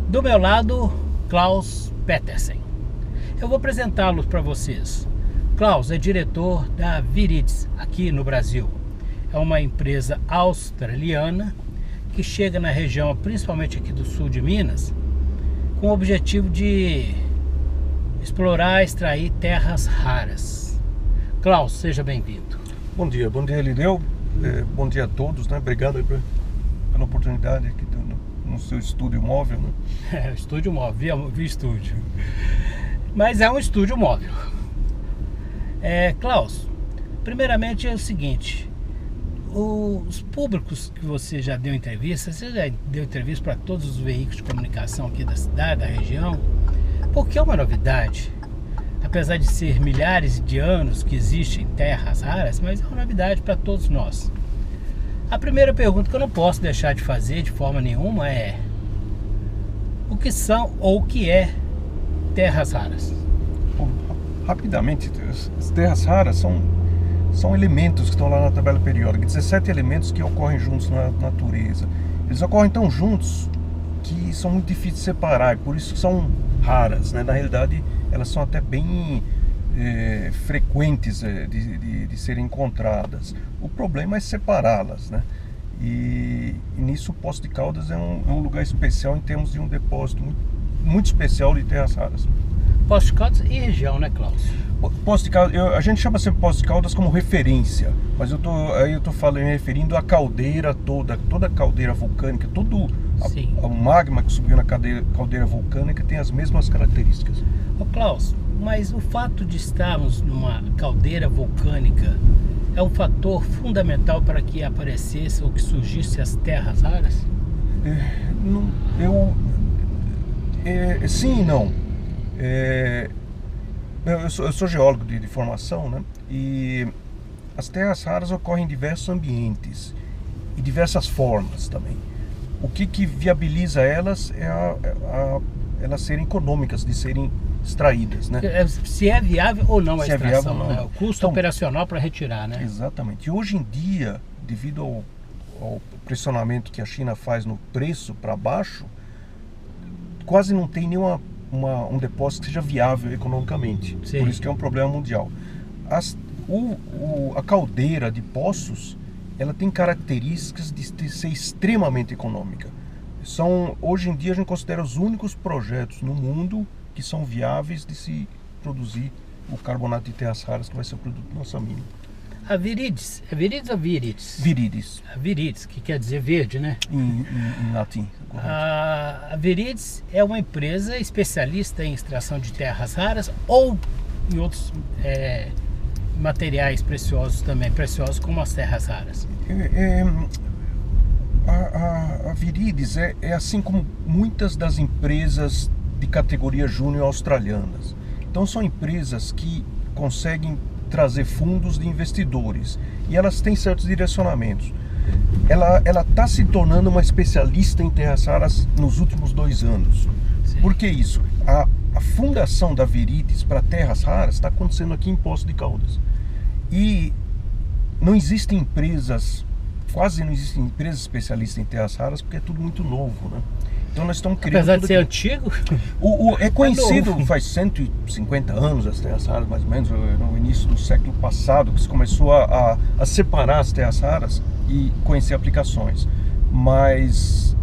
Do meu lado, Klaus Petersen. Eu vou apresentá-los para vocês. Klaus é diretor da Viridis, aqui no Brasil. É uma empresa australiana que chega na região, principalmente aqui do sul de Minas, com o objetivo de explorar e extrair terras raras. Klaus, seja bem-vindo. Bom dia, Elineu. Bom dia a todos, né? Obrigado aí pela oportunidade aqui no seu estúdio móvel, né? Estúdio móvel, via estúdio. Mas é um estúdio móvel. Klaus, primeiramente é o seguinte: os públicos que você já deu entrevista, você já deu entrevista para todos os veículos de comunicação aqui da cidade, da região, porque é uma novidade. Apesar de ser milhares de anos que existem terras raras, mas é uma novidade para todos nós. A primeira pergunta que eu não posso deixar de fazer de forma nenhuma é: o que são ou o que é terras raras? Bom, rapidamente, as terras raras são elementos que estão lá na tabela periódica, 17 elementos que ocorrem juntos na natureza. Eles ocorrem tão juntos que são muito difíceis de separar, e por isso são raras, né? Na realidade, elas são até bem frequentes de serem encontradas. O problema é separá-las, né? E nisso o Poço de Caldas é um lugar especial em termos de um depósito muito especial de terras raras. Poço de Caldas e região, né, Klaus? Poço de Caldas, a gente chama sempre Poço de Caldas como referência, mas eu tô falando, referindo à caldeira toda a caldeira vulcânica, todo o magma que subiu na caldeira vulcânica tem as mesmas características. Ô Klaus, mas o fato de estarmos numa caldeira vulcânica é um fator fundamental para que aparecesse ou que surgisse as terras raras? Sim e não. Eu sou geólogo de formação, né? E as terras raras ocorrem em diversos ambientes e diversas formas também. O que viabiliza elas é elas serem econômicas de serem extraídas, né? Se é viável ou não a Se extração, é viável ou não. né? O custo operacional para retirar, né? Exatamente. E hoje em dia, devido ao pressionamento que a China faz no preço para baixo, quase não tem nenhuma um depósito que seja viável economicamente. Sim. Por isso que é um problema mundial. A caldeira de poços, ela tem características de ser extremamente econômica. Hoje em dia a gente considera os únicos projetos no mundo que são viáveis de se produzir o carbonato de terras raras, que vai ser o produto da nossa mina. A Viridis, é Viridis ou Viridis? Viridis. A Viridis, que quer dizer verde, né? Em latim. A Viridis é uma empresa especialista em extração de terras raras ou em outros materiais preciosos também, preciosos como as terras raras. A Viridis é assim como muitas das empresas de categoria júnior australianas. Então são empresas que conseguem trazer fundos de investidores e elas têm certos direcionamentos. Ela está se tornando uma especialista em terras raras nos últimos 2 anos. Sim. Por que isso? A fundação da Viridis para terras raras está acontecendo aqui em Poço de Caldas. E não existem quase não existem empresas especialistas em terras raras, porque é tudo muito novo, né? Então nós estamos criando. Apesar de ser antigo? É conhecido faz 150 anos as terras raras, mais ou menos, no início do século passado, que se começou a separar as terras raras e conhecer aplicações. Mas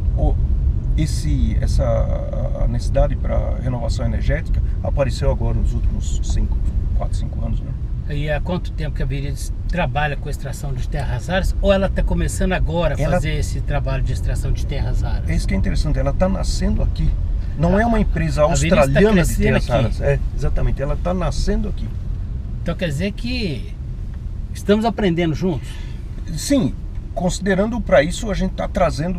a necessidade para renovação energética apareceu agora nos últimos 4, 5 anos, né? E há quanto tempo que a Viridis trabalha com extração de terras raras? Ou ela está começando agora a fazer esse trabalho de extração de terras raras? É isso que é interessante, ela está nascendo aqui. Não é uma empresa australiana de terras raras. Exatamente, ela está nascendo aqui. Então quer dizer que estamos aprendendo juntos? Sim, considerando para isso a gente está trazendo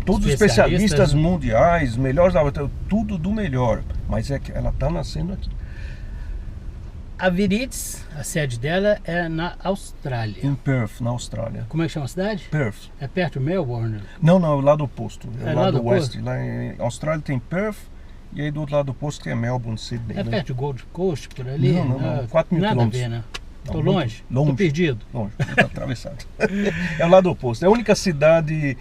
todos os especialistas mundiais, melhores, tudo do melhor. Mas é que ela está nascendo aqui. A Viridis, a sede dela é na Austrália. Em Perth, na Austrália. Como é que chama a cidade? Perth. É perto de Melbourne? Não, é o lado oposto. É o lá lado do oeste. Lá em Austrália tem Perth e aí do outro lado oposto tem Melbourne, Sydney. É perto de Gold Coast, por ali? Não, 4 mil nada quilômetros. a ver, né? Tô Não, longe? longe. Tô perdido? Longe, tá atravessado. É o lado oposto. É a única cidade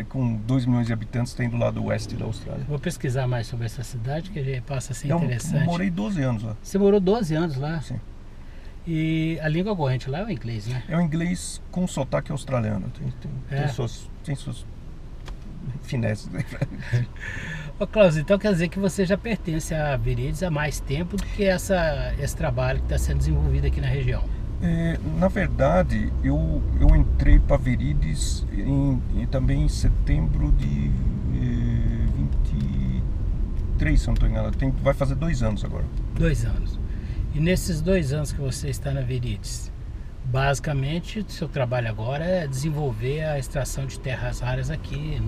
com 2 milhões de habitantes tem do lado oeste da Austrália. Vou pesquisar mais sobre essa cidade, que já passa a ser Eu interessante. morei 12 anos lá. Você morou 12 anos lá? Sim. E a língua corrente lá é o inglês, né? É o inglês com sotaque australiano. Tem suas finesses. Ô Cláudio, então quer dizer que você já pertence à Viridis há mais tempo do que esse trabalho que está sendo desenvolvido aqui na região. Na verdade, eu entrei para Viridis também em setembro de 23, se eu não estou enganado. Vai fazer 2 anos agora. 2 anos. E nesses 2 anos que você está na Viridis, basicamente, o seu trabalho agora é desenvolver a extração de terras raras aqui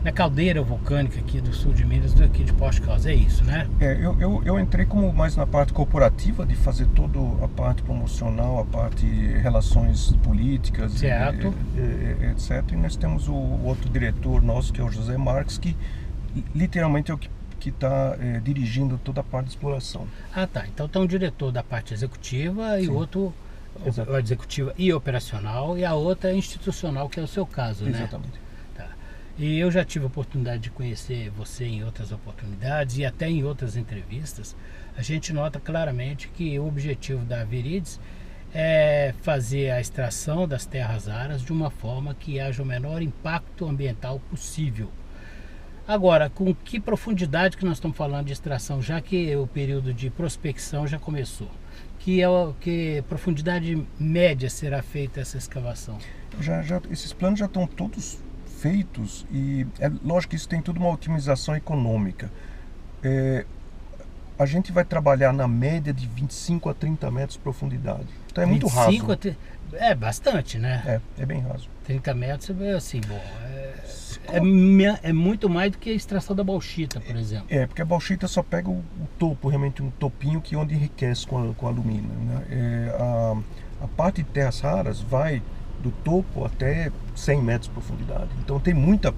na caldeira vulcânica aqui do sul de Minas, aqui de Poste Caldas, é isso, né? Eu entrei como mais na parte corporativa, de fazer toda a parte promocional, a parte relações políticas, certo. etc. E nós temos o outro diretor nosso, que é o José Marques, que literalmente é o que está dirigindo toda a parte de exploração. Ah, tá. Então tem um diretor da parte executiva e outro executiva e operacional, e a outra institucional, que é o seu caso, né? Exatamente. E eu já tive a oportunidade de conhecer você em outras oportunidades e até em outras entrevistas. A gente nota claramente que o objetivo da Viridis é fazer a extração das terras raras de uma forma que haja o menor impacto ambiental possível. Agora, com que profundidade que nós estamos falando de extração, já que o período de prospecção já começou? Que profundidade média será feita essa escavação? Esses planos já estão todos feitos e é lógico que isso tem tudo uma otimização econômica. A gente vai trabalhar na média de 25 a 30 metros de profundidade. Então é muito raso. É bastante, né? É bem raso. 30 metros é assim, bom. É muito mais do que a extração da bauxita, por exemplo. Porque a bauxita só pega o topo, realmente um topinho que onde enriquece com alumínio, né? A parte de terras raras vai do topo até 100 metros de profundidade. Então tem muita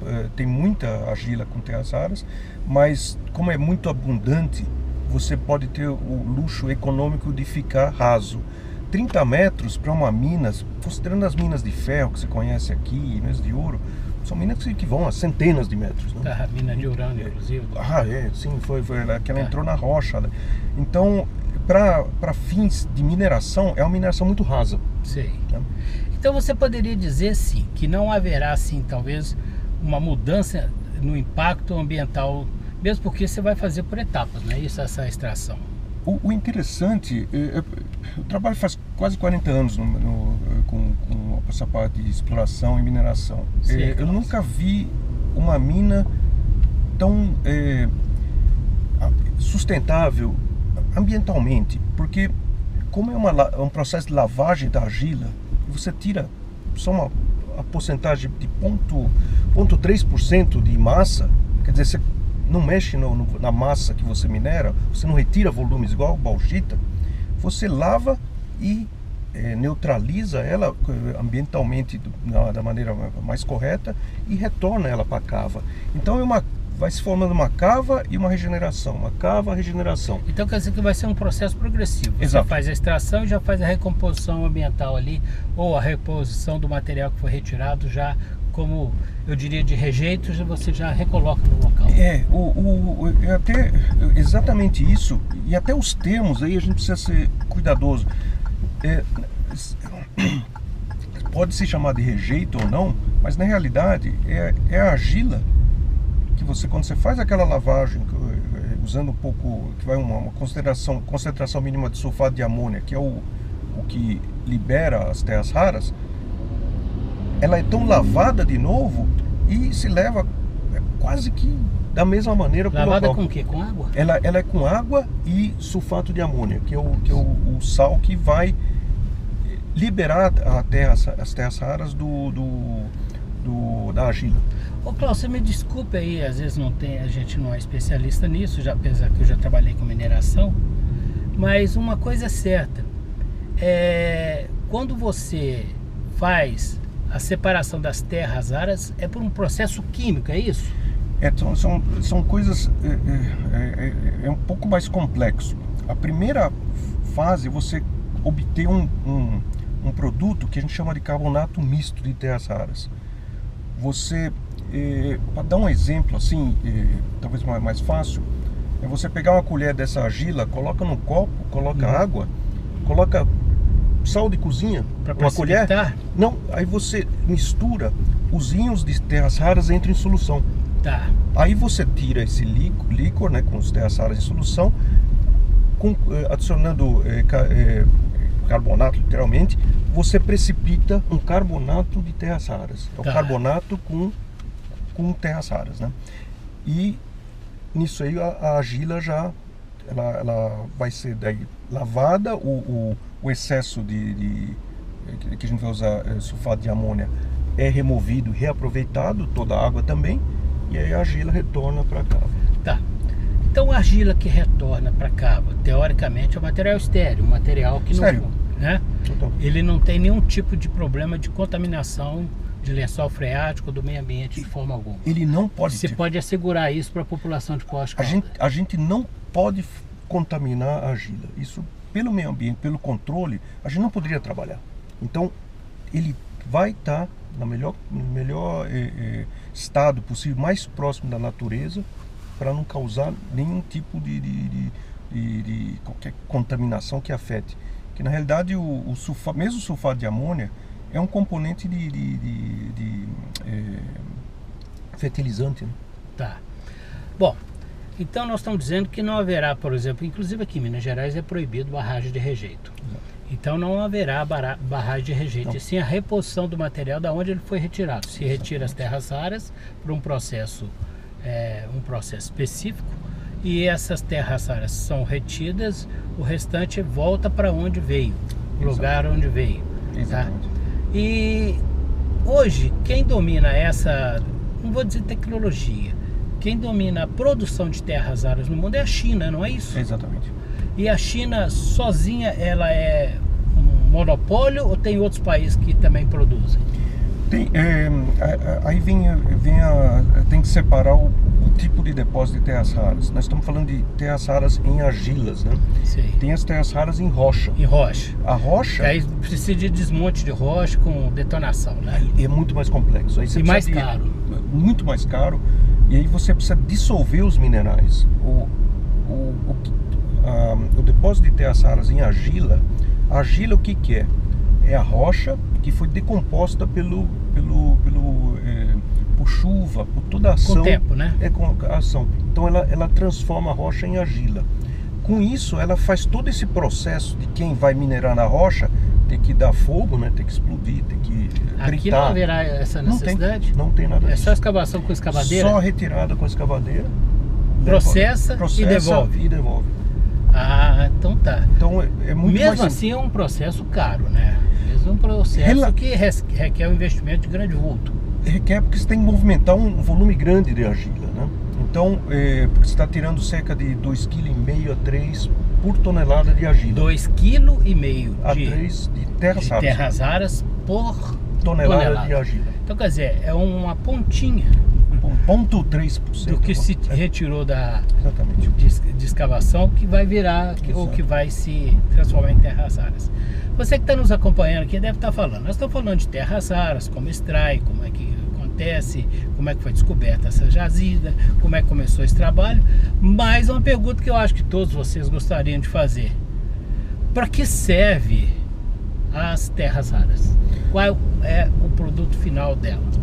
argila com terras raras, mas como é muito abundante, você pode ter o luxo econômico de ficar raso. 30 metros para uma mina, considerando as minas de ferro que você conhece aqui, minas de ouro, são minas que vão a centenas de metros. Né? A mina de urânio, inclusive. Sim, foi que ela entrou na rocha. Né? Então, para fins de mineração, é uma mineração muito rasa. Sei. Né? Então você poderia dizer, sim, que não haverá, assim, talvez, uma mudança no impacto ambiental, mesmo porque você vai fazer por etapas, não é isso, essa extração? O interessante, eu trabalho faz quase 40 anos com essa parte de exploração e mineração. Eu nunca vi uma mina tão sustentável ambientalmente, porque como é um processo de lavagem da argila, você tira só a porcentagem de 0,3% de massa, quer dizer, você não mexe na massa que você minera, você não retira volumes igual bauxita, você lava e neutraliza ela ambientalmente da maneira mais correta e retorna ela para a cava. Então vai se formando uma cava e uma regeneração, uma cava, regeneração. Então quer dizer que vai ser um processo progressivo. Exato. Você faz a extração e já faz a recomposição ambiental ali, ou a reposição do material que foi retirado já, como eu diria, de rejeitos, você já recoloca no local. Até exatamente isso, e até os termos aí a gente precisa ser cuidadoso. Pode se chamar de rejeito ou não, mas na realidade é a argila que você, quando você faz aquela lavagem, usando um pouco, que vai uma concentração mínima de sulfato de amônia, que é o que libera as terras raras, ela é tão lavada de novo e se leva quase que da mesma maneira para o local. Lavada com o quê? Com água? Ela é com água e sulfato de amônia, que é o sal que vai liberar as terras raras da argila. Ô Cláudio, você me desculpe aí, às vezes a gente não é especialista nisso, apesar que eu já trabalhei com mineração, mas uma coisa é certa, quando você faz a separação das terras raras, é por um processo químico, é isso? São coisas, um pouco mais complexo. A primeira fase você obter um produto que a gente chama de carbonato misto de terras raras. Você, para dar um exemplo assim, talvez mais fácil, é você pegar uma colher dessa argila, coloca num copo, coloca água, coloca sal de cozinha, uma colher. Não, aí você mistura, os íons de terras raras entram em solução. Tá. Aí você tira esse líquor, né, com as terras raras em solução, adicionando carbonato, literalmente, você precipita um carbonato de terras raras. É o carbonato com terras raras, né? E nisso aí a argila já ela vai ser daí lavada, o excesso que a gente vai usar sulfato de amônia é removido, reaproveitado, toda a água também, e aí a argila retorna para cá. Tá. Então a argila que retorna para cava, teoricamente é um material estéril, um material que não, né? Então, ele não tem nenhum tipo de problema de contaminação de lençol freático do meio ambiente de forma alguma. Ele não pode. Você pode assegurar isso para a população de Poços de Caldas? A gente não pode contaminar a argila. Isso pelo meio ambiente, pelo controle, a gente não poderia trabalhar. Então ele vai estar no melhor estado possível, mais próximo da natureza, para não causar nenhum tipo de qualquer contaminação que afete. Que na realidade mesmo o sulfato de amônia é um componente de fertilizante, né? Tá. Bom, então nós estamos dizendo que não haverá, por exemplo, inclusive aqui em Minas Gerais é proibido barragem de rejeito. Então não haverá barragem de rejeito, e sim a reposição do material da onde ele foi retirado. Se retira as terras raras por um processo específico, e essas terras raras são retidas, o restante volta para onde veio, o lugar onde veio. Tá? E hoje quem domina essa, não vou dizer tecnologia, quem domina a produção de terras raras no mundo é a China, não é isso? Exatamente. E a China sozinha, ela é um monopólio ou tem outros países que também produzem? Aí tem que separar o tipo de depósito de terras raras. Nós estamos falando de terras raras em argilas, né? Sim. Tem as terras raras em rocha. Em rocha. A rocha... Aí precisa de desmonte de rocha com detonação, né? É muito mais complexo. Aí você mais caro. Muito mais caro. E aí você precisa dissolver os minerais. O depósito de terras raras em argila, a argila o que é? É a rocha que foi decomposta por chuva, por toda a ação. Com o tempo, né? Com a ação. Então ela transforma a rocha em argila. Com isso, ela faz todo esse processo de quem vai minerar na rocha, tem que dar fogo, né? Tem que explodir, tem que gritar. Aqui não haverá essa necessidade? Não tem nada disso. É só escavação com escavadeira? Só retirada com escavadeira. Processa e devolve. Ah, então tá. Então é muito mesmo assim é um processo caro, né? Mesmo um processo que requer um investimento de grande vulto. Requer porque você tem que movimentar um volume grande de argila, né? Então, porque você está tirando cerca de 2,5 kg a 3 por tonelada de argila. 2,5 kg a 3 de terras raras por tonelada de argila. Então, quer dizer, é uma pontinha 0,3% do que se retirou exatamente. De escavação, que vai virar ou que vai se transformar em terras raras. Você que está nos acompanhando aqui deve estar falando, nós estamos falando de terras raras, como extrai, como é que acontece, como é que foi descoberta essa jazida, como é que começou esse trabalho, mas uma pergunta que eu acho que todos vocês gostariam de fazer: para que serve as terras raras? Qual é o produto final delas?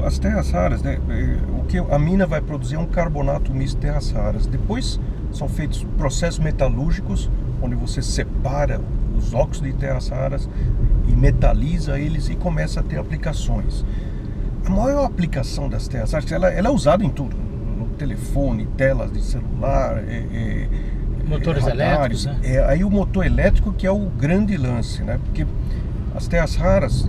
As terras raras, né, o que a mina vai produzir é um carbonato misto de terras raras. Depois são feitos processos metalúrgicos, onde você separa os óxidos de terras raras e metaliza eles e começa a ter aplicações. A maior aplicação das terras raras, ela é usada em tudo, no telefone, telas de celular, motores elétricos, né? Aí o motor elétrico que é o grande lance, né? Porque as terras raras,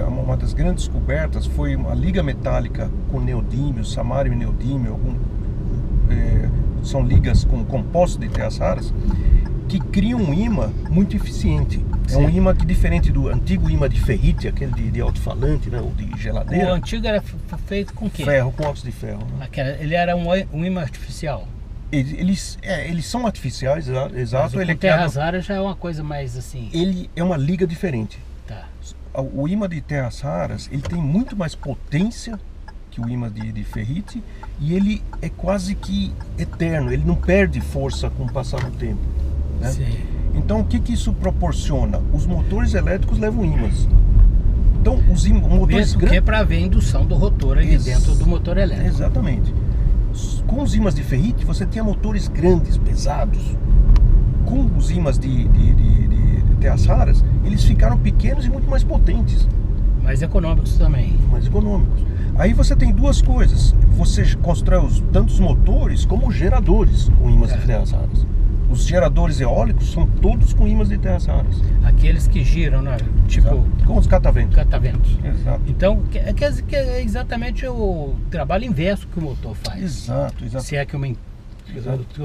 uma das grandes descobertas foi uma liga metálica com neodímio, samário e neodímio, são ligas com compostos de terras raras, que criam um ímã muito eficiente. É um ímã que, diferente do antigo ímã de ferrite, aquele de alto-falante, né, ou de geladeira. O antigo era feito com o quê? Ferro, com óxido de ferro. Né? Ele era um ímã artificial. Eles são artificiais, exato. Mas o terras raras já é uma coisa mais assim. Ele é uma liga diferente. Tá. O ímã de terras raras, ele tem muito mais potência que o ímã de ferrite, e ele é quase que eterno, ele não perde força com o passar do tempo, né? Sim. Então o que isso proporciona? Os motores elétricos levam ímãs. Então os motores mesmo que é para ver a indução do rotor ali dentro do motor elétrico. Exatamente. Com os ímãs de ferrite você tinha motores grandes, pesados. Com os ímãs de terras raras, eles ficaram pequenos e muito mais potentes. Mais econômicos também. Mais econômicos. Aí você tem duas coisas. Você constrói tanto os motores como os geradores com ímãs de terras raras. Os geradores eólicos são todos com ímãs de terras raras. Aqueles que giram, né? Tipo... Exato. Com os cataventos. Exato. Então, que é exatamente o trabalho inverso que o motor faz. Exato. Se é que eu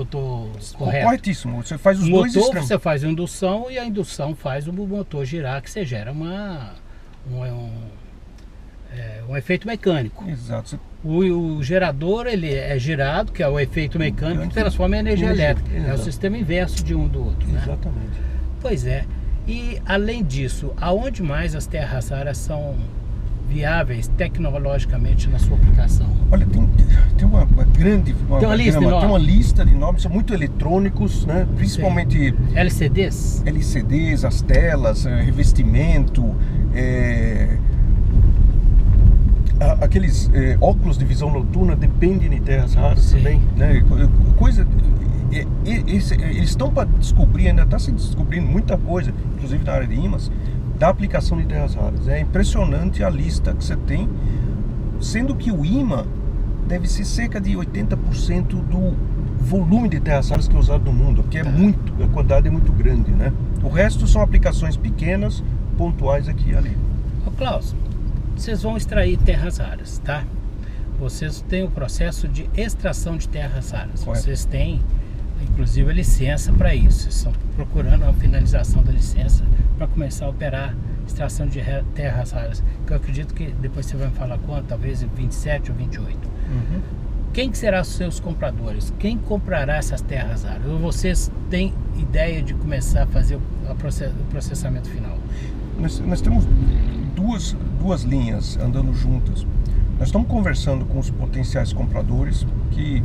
estou correto. Corretíssimo. Você faz os dois extremos. Você faz a indução e a indução faz o motor girar, que você gera um efeito mecânico. Exato. O gerador, ele é girado, que é o efeito mecânico que transforma em energia elétrica. Exato. É o sistema inverso de um do outro, né? Exatamente. Pois é. E além disso, aonde mais as terras raras são viáveis tecnologicamente na sua aplicação? Olha, tem uma grande... Tem uma lista enorme. Tem uma lista de nomes, são muito eletrônicos, né? Principalmente... LCDs? LCDs, as telas, revestimento, aqueles óculos de visão noturna dependem de terras raras também, né? Eles estão para descobrir, ainda está se descobrindo muita coisa, inclusive na área de ímãs, da aplicação de terras raras. É impressionante a lista que você tem, sendo que o ímã deve ser cerca de 80% do volume de terras raras que é usado no mundo, porque a quantidade é muito grande, né? O resto são aplicações pequenas, pontuais aqui e ali. Ô Klaus, vocês vão extrair terras raras, tá? Vocês têm o processo de extração de terras raras. Correto. Vocês têm, inclusive, a licença para isso. Vocês estão procurando a finalização da licença para começar a operar extração de terras raras. Que eu acredito que depois você vai me falar quanto, talvez em 27 ou 28. Uhum. Quem que serão os seus compradores? Quem comprará essas terras raras? Ou vocês têm ideia de começar a fazer o processamento final? Nós temos duas linhas andando juntas. Nós estamos conversando com os potenciais compradores, que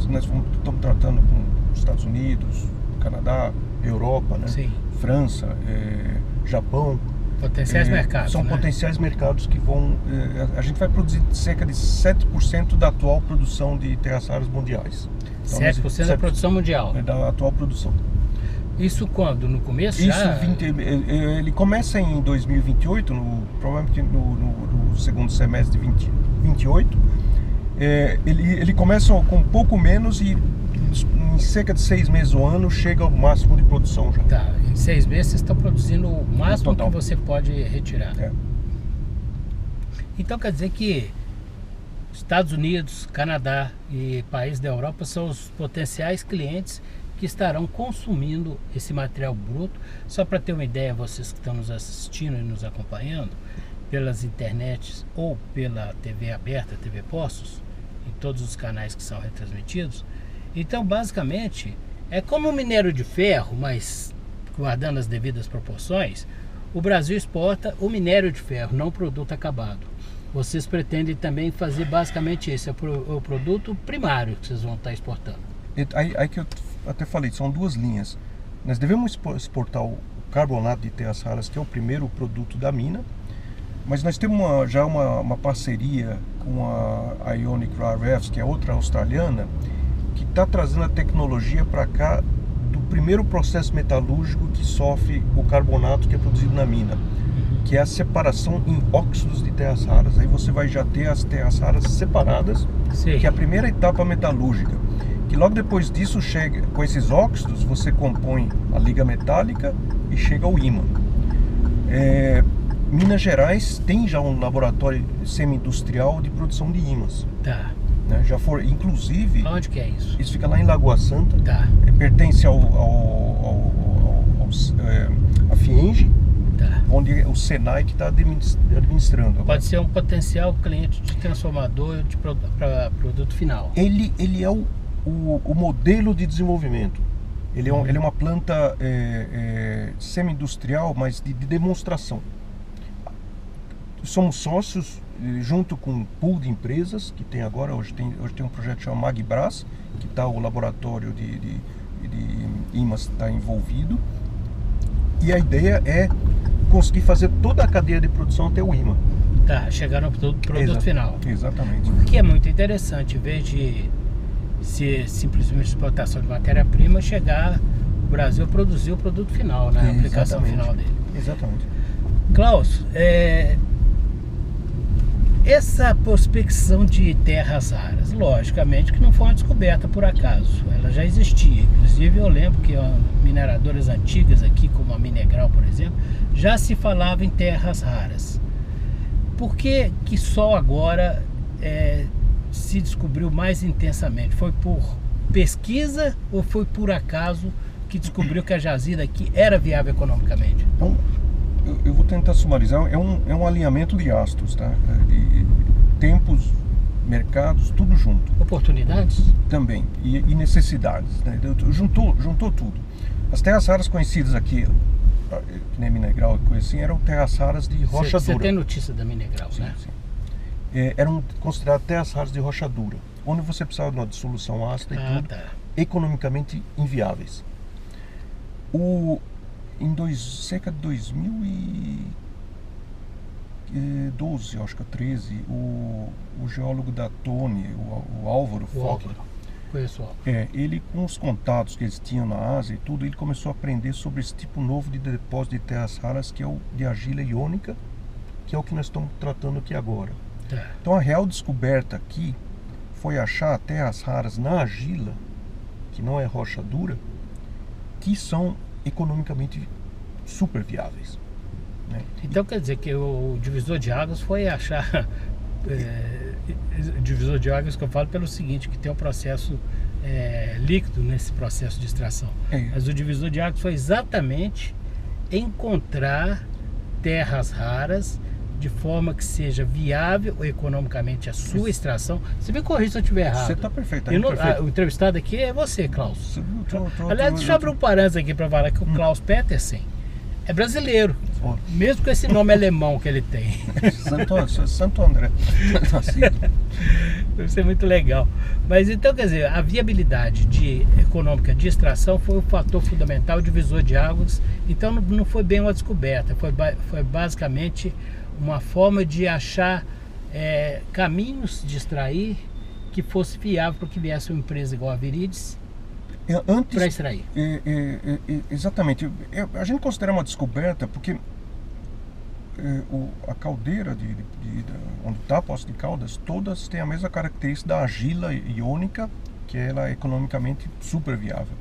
nós estamos tratando com os Estados Unidos, Canadá, Europa, né? Sim. França, Japão. Potenciais mercados. São, né? Potenciais mercados que vão... a gente vai produzir cerca de 7% da atual produção de terras raras mundiais. Então, 7% da produção mundial? Da atual produção. Isso quando? No começo? Isso, já? Ele começa em 2028, provavelmente no segundo semestre de 2028. Ele começa com um pouco menos e em cerca de 6 meses ou ano chega ao máximo de produção já. Tá, em 6 meses vocês estão produzindo o máximo que você pode retirar. Então quer dizer que Estados Unidos, Canadá e países da Europa são os potenciais clientes que estarão consumindo esse material bruto. Só para ter uma ideia, vocês que estão nos assistindo e nos acompanhando pelas internets ou pela TV aberta, TV Poços, em todos os canais que são retransmitidos. Então basicamente é como um minério de ferro, mas guardando as devidas proporções. O Brasil exporta o minério de ferro, não o produto acabado. Vocês pretendem também fazer basicamente isso, é o produto primário que vocês vão estar exportando. Aí que eu até falei, são duas linhas. Nós devemos exportar o carbonato de terras raras, que é o primeiro produto da mina, mas nós temos já uma parceria com a Ionic Rare Earths, que é outra australiana, que está trazendo a tecnologia para cá do primeiro processo metalúrgico que sofre o carbonato que é produzido na mina, que é a separação em óxidos de terras raras. Aí você vai já ter as terras raras separadas, Sim. que é a primeira etapa metalúrgica. Que logo depois disso chega, com esses óxidos, você compõe a liga metálica e chega ao ímã. Minas Gerais tem já um laboratório semi-industrial de produção de ímãs. Tá. Né? Já for, inclusive... Onde que é isso? Isso fica lá em Lagoa Santa. Tá. Pertence à FIENGE, Tá. onde o Senai que está administrando. Pode ser um potencial cliente de transformador para produto final. Ele é o o modelo de desenvolvimento. Ele é uma planta semi-industrial, mas de demonstração. Somos sócios junto com um pool de empresas que tem agora, hoje tem um projeto chamado Magbras, que está o laboratório de IMAS está envolvido, e a ideia é conseguir fazer toda a cadeia de produção até o IMA. Tá, chegar no produto final. Exatamente. O que é muito interessante, em vez de ser simplesmente exportação de matéria-prima, chegar o Brasil a produzir o produto final, né? A aplicação final dele. Exatamente. Klaus, essa prospecção de terras raras, logicamente que não foi uma descoberta por acaso, ela já existia. Inclusive eu lembro que mineradoras antigas aqui, como a Minegral, por exemplo, já se falava em terras raras. Por que só agora se descobriu mais intensamente? Foi por pesquisa ou foi por acaso que descobriu que a jazida aqui era viável economicamente? Então, eu vou tentar sumarizar. É um alinhamento de astros, tá? De tempos, mercados, tudo junto. Oportunidades? Também. E necessidades, né? Juntou tudo. As terras raras conhecidas aqui, que nem Minegral e coisa assim, eram terras raras de rocha dura. Você tem notícia da Minegral, sim, né? Sim. Eram consideradas terras raras de rocha dura, onde você precisava de uma dissolução ácida e tudo, tá. Economicamente inviáveis. Cerca de 2012, acho que 13, o geólogo da Tony, o Álvaro Fock, conheço. Ele, com os contatos que eles tinham na Ásia e tudo, ele começou a aprender sobre esse tipo novo de depósito de terras raras, que é o de argila iônica, que é o que nós estamos tratando aqui agora. Então a real descoberta aqui foi achar terras raras na argila, que não é rocha dura, que são economicamente super viáveis, né? Então quer dizer que o divisor de águas foi achar divisor de águas que eu falo pelo seguinte, que tem um processo líquido nesse processo de extração, mas o divisor de águas foi exatamente encontrar terras raras de forma que seja viável economicamente a sua extração. Você me corrija se eu estiver errado. Você está perfeito. O entrevistado aqui é você, Klaus. Aliás, deixa eu abrir um parênteses aqui para falar que o Klaus Petersen é brasileiro, mesmo com esse nome alemão que ele tem. Santo André. Deve ser muito legal. Mas então, quer dizer, a viabilidade econômica de extração foi o fator fundamental, o divisor de águas. Então não foi bem uma descoberta, foi basicamente uma forma de achar caminhos de extrair que fosse viável para que viesse uma empresa igual a Viridies para extrair. Exatamente. A gente considera uma descoberta porque a caldeira onde está a Poços de Caldas, todas têm a mesma característica da argila iônica, que ela é economicamente super viável.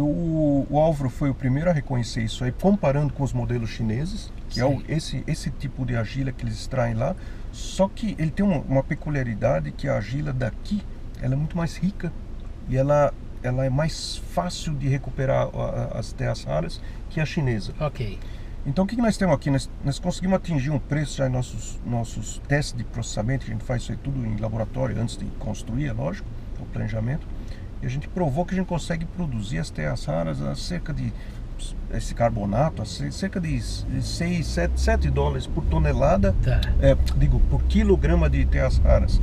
O Álvaro foi o primeiro a reconhecer isso aí, comparando com os modelos chineses, que esse tipo de argila que eles extraem lá, só que ele tem uma peculiaridade, que a argila daqui ela é muito mais rica e ela é mais fácil de recuperar as terras raras que a chinesa. Ok. Então o que nós temos aqui? Nós conseguimos atingir um preço já em nossos testes de processamento, que a gente faz isso aí tudo em laboratório antes de construir, é lógico, o planejamento. E a gente provou que a gente consegue produzir as terras raras a cerca de esse carbonato, a cerca de 6, 7 dólares por tonelada, por quilograma de terras raras.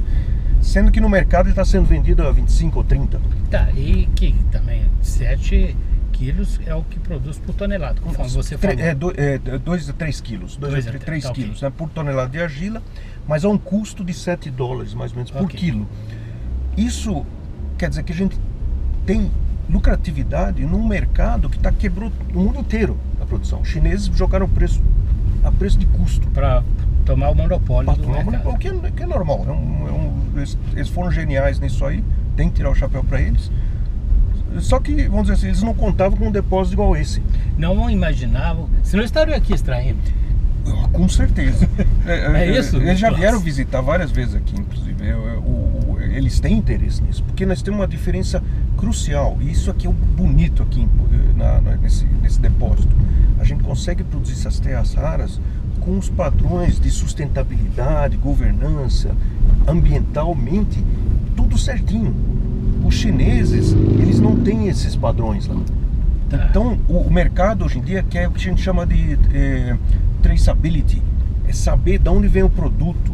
Sendo que no mercado ele está sendo vendido a 25 ou 30. Tá, e que também 7 quilos é o que produz por tonelada, conforme você falou. 2 a 3 quilos, 2 a 3 quilos, né, por tonelada de argila, mas a um custo de 7 dólares mais ou menos por quilo. Isso quer dizer que a gente tem lucratividade num mercado que quebrou o mundo inteiro a produção. Os chineses jogaram o preço a preço de custo. Para tomar o monopólio do mercado. O que é normal. Eles foram geniais nisso aí, tem que tirar o chapéu para eles. Só que, vamos dizer assim, eles não contavam com um depósito igual esse. Não imaginavam, senão estariam aqui extraindo. Com certeza. Isso? Eles já vieram visitar várias vezes aqui, inclusive. Eles têm interesse nisso, porque nós temos uma diferença crucial, e isso aqui é o bonito aqui nesse depósito. A gente consegue produzir essas terras raras com os padrões de sustentabilidade, governança, ambientalmente, tudo certinho. os chineses, eles não têm esses padrões lá. Tá. Então, o mercado hoje em dia quer o que a gente chama de traceability, é saber de onde vem o produto.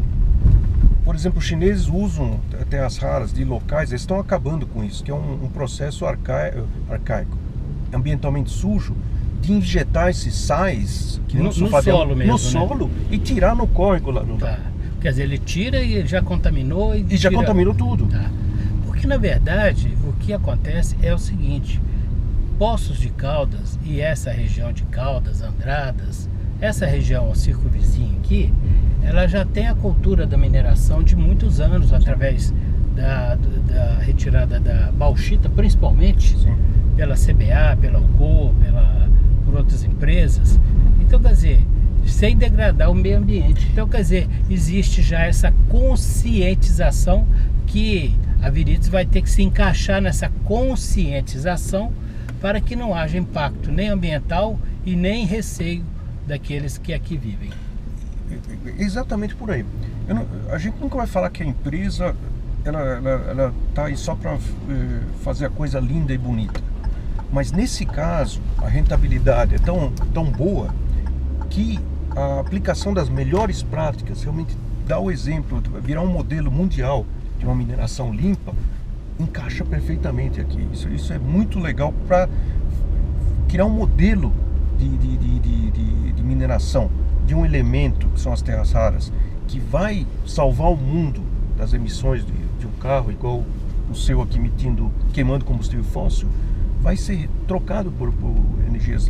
Por exemplo, os chineses usam terras raras de locais, eles estão acabando com isso, que é um processo arcaico, ambientalmente sujo, de injetar esses sais que no solo mesmo, no solo, né? E tirar no córrego lá no Tá. Quer dizer, ele tira e já contaminou e já contaminou tudo. Tá. Porque na verdade o que acontece é o seguinte: Poços de Caldas e essa região de Caldas, Andradas, essa região, o circo vizinho aqui, ela já tem a cultura da mineração de muitos anos, através da retirada da bauxita, principalmente. Sim. Pela CBA, pela Alcoa, por outras empresas. Então, quer dizer, sem degradar o meio ambiente. Então, quer dizer, existe já essa conscientização que a Viridis vai ter que se encaixar nessa conscientização para que não haja impacto nem ambiental e nem receio daqueles que aqui vivem. Exatamente por aí. A gente nunca vai falar que a empresa ela tá aí só para fazer a coisa linda e bonita. Mas nesse caso, a rentabilidade é tão boa que a aplicação das melhores práticas realmente dá o exemplo, virar um modelo mundial de uma mineração limpa, encaixa perfeitamente aqui. Isso é muito legal para criar um modelo de mineração de um elemento, que são as terras raras, que vai salvar o mundo das emissões de um carro, igual o seu aqui queimando combustível fóssil, vai ser trocado por energias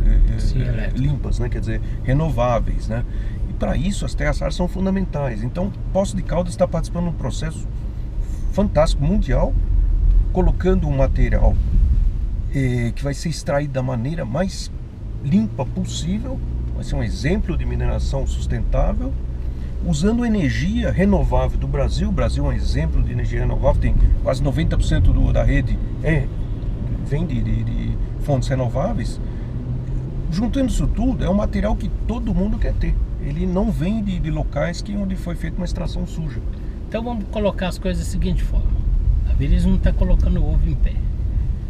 limpas, né? Quer dizer, renováveis, né? E para isso as terras raras são fundamentais. Então, Poços de Caldas está participando de um processo fantástico, mundial, colocando um material que vai ser extraído da maneira mais limpa possível, vai ser um exemplo de mineração sustentável, usando energia renovável do Brasil. O Brasil é um exemplo de energia renovável, tem quase 90% da rede vem de fontes renováveis. Juntando isso tudo, é um material que todo mundo quer ter. Ele não vem de locais onde foi feita uma extração suja. Então vamos colocar as coisas da seguinte forma: a Viridis não está colocando o ovo em pé.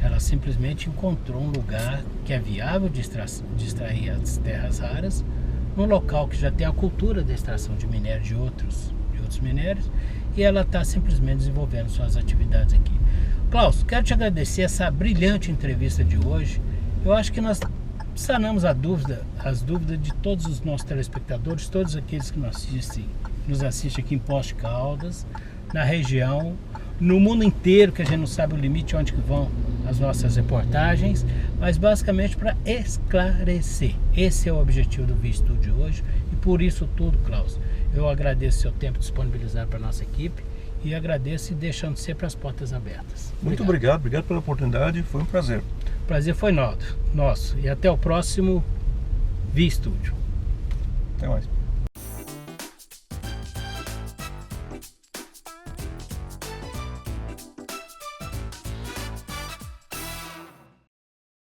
Ela simplesmente encontrou um lugar que é viável de extrair as terras raras, num local que já tem a cultura da extração de minério de outros minérios, e ela está simplesmente desenvolvendo suas atividades aqui. Klaus, quero te agradecer essa brilhante entrevista de hoje. Eu acho que nós sanamos as dúvidas de todos os nossos telespectadores, todos aqueles que nos assistem aqui em Poços de Caldas, na região, no mundo inteiro, que a gente não sabe o limite onde que vão as nossas reportagens, mas basicamente para esclarecer. Esse é o objetivo do vídeo de hoje, e por isso tudo, Klaus, eu agradeço o seu tempo disponibilizado para a nossa equipe, e agradeço e deixando sempre as portas abertas. Muito obrigado pela oportunidade, foi um prazer. O prazer foi nosso, e até o próximo VStudio. Até mais.